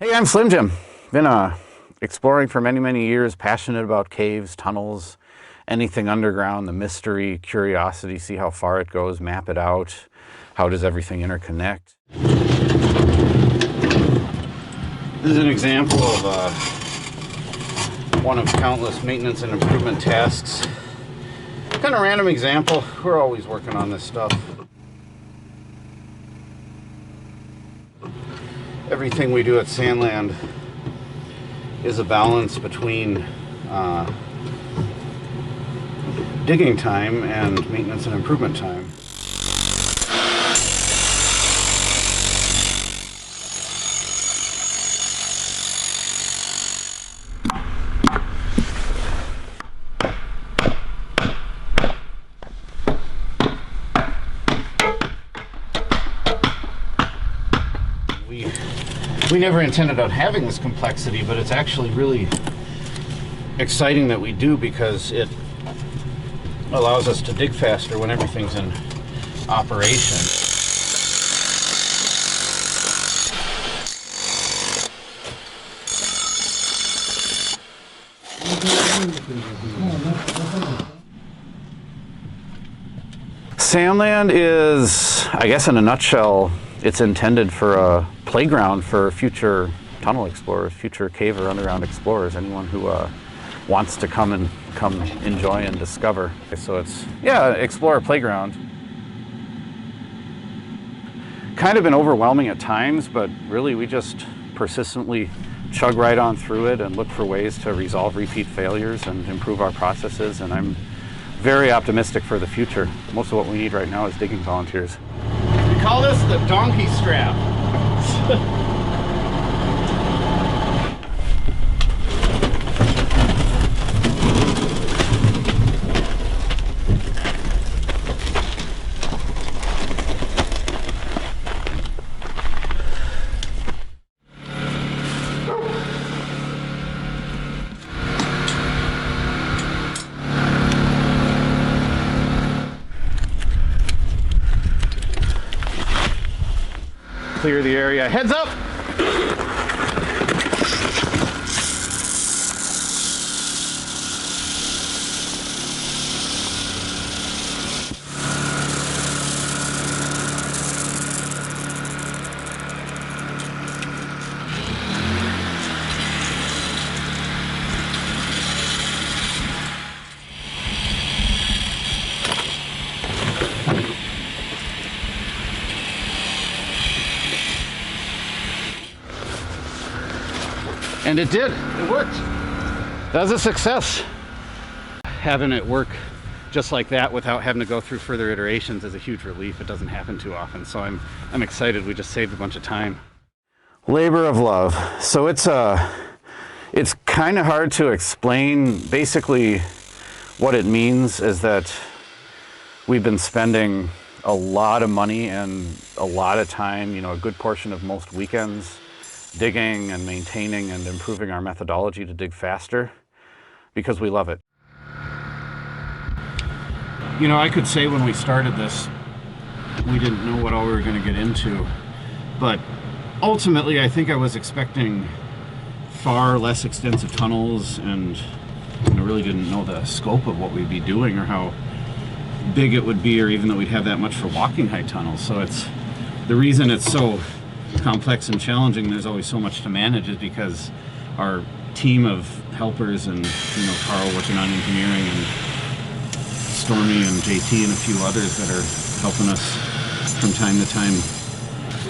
Hey, I'm Slim Jim. Been exploring for many, many years, passionate about caves, tunnels, anything underground, the mystery, curiosity, see how far it goes, map it out. How does everything interconnect? This is an example of one of countless maintenance and improvement tasks. Kind of random example. We're always working on this stuff. Everything we do at Sandland is a balance between digging time and maintenance and improvement time. We never intended on having this complexity, but it's actually really exciting that we do, because it allows us to dig faster when everything's in operation. Sandland is, I guess in a nutshell, it's intended for a playground for future tunnel explorers, future cave or underground explorers, anyone who wants to come enjoy and discover. So it's, yeah, Explorer Playground. Kind of been overwhelming at times, but really we just persistently chug right on through it and look for ways to resolve repeat failures and improve our processes, and I'm very optimistic for the future. Most of what we need right now is digging volunteers. We call this the donkey strap. Clear the area. Heads up! And it did. It worked. That was a success. Having it work just like that without having to go through further iterations is a huge relief. It doesn't happen too often, so I'm excited. We just saved a bunch of time. Labor of love. So it's kind of hard to explain. Basically, what it means is that we've been spending a lot of money and a lot of time, a good portion of most weekends, digging and maintaining and improving our methodology to dig faster, because we love it. I could say when we started this, we didn't know what all we were going to get into, but ultimately I think I was expecting far less extensive tunnels, and I really didn't know the scope of what we'd be doing or how big it would be, or even that we'd have that much for walking height tunnels. So it's the reason it's so complex and challenging, there's always so much to manage, is because our team of helpers, and Carl working on engineering, and Stormy and JT and a few others that are helping us from time to time,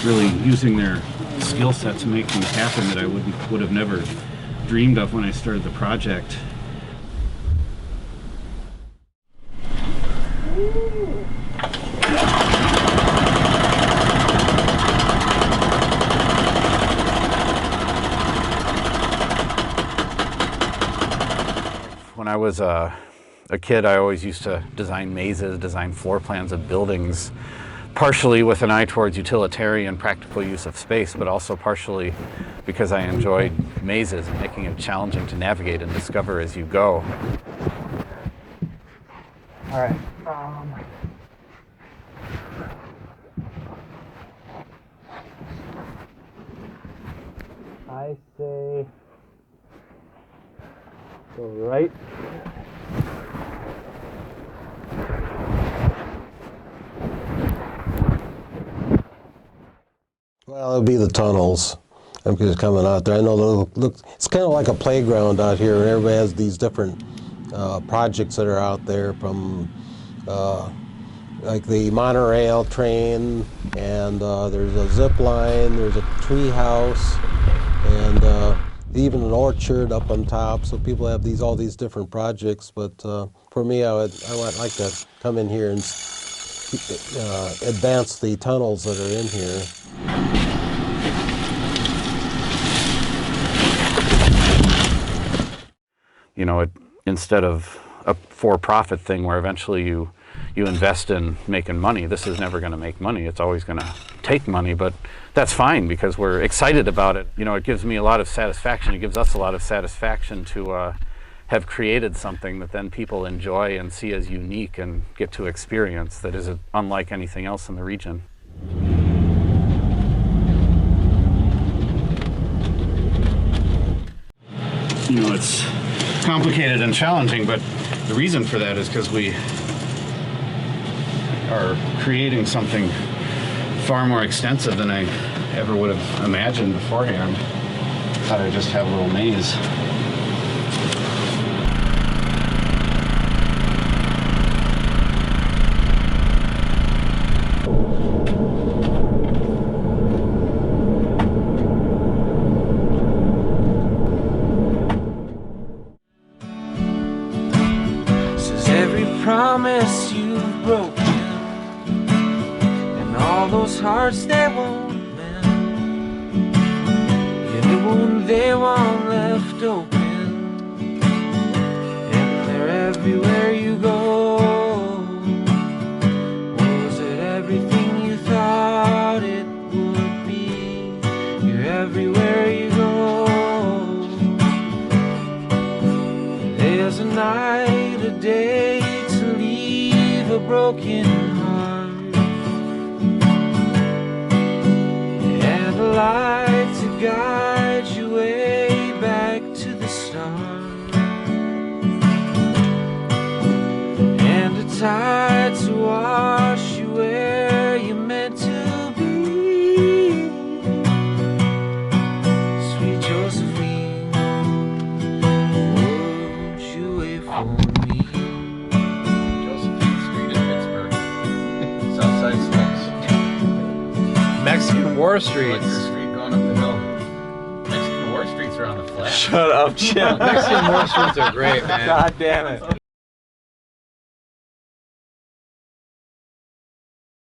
really using their skill set to make things happen that I would have never dreamed of when I started the project. When I was a kid, I always used to design mazes, design floor plans of buildings, partially with an eye towards utilitarian practical use of space, but also partially because I enjoyed mazes and making it challenging to navigate and discover as you go. All right. I I say go right. Well, it'll be the tunnels. I'm just coming out there. I know, look, it's kind of like a playground out here, and everybody has these different projects that are out there, from like the monorail train, and there's a zip line, there's a tree house, and even an orchard up on top. So people have all these different projects. But for me, I would like to come in here and advance the tunnels that are in here. You know, instead of a for-profit thing where eventually you invest in making money, this is never going to make money. It's always going to take money, but that's fine because we're excited about it. You know, it gives me a lot of satisfaction. It gives us a lot of satisfaction to have created something that then people enjoy and see as unique and get to experience that is unlike anything else in the region. You know, it's complicated and challenging, but the reason for that is because we are creating something far more extensive than I ever would have imagined beforehand. I thought I'd just have a little maze. Promise you've broken, and all those hearts that won't mend, yeah, the wound they want left open, and they're everywhere you go. Was it everything you thought it would be? You're everywhere you go. There's a night, a day, a broken heart, and a light to guide you way back to the start, and a tide to wash you where you're meant to be. Sweet Josephine, won't you wait for me? Mexican War Streets. Street going up the hill. Mexican War Streets are on the flat. Shut up, Jim. Mexican War Streets are great, man. God damn it.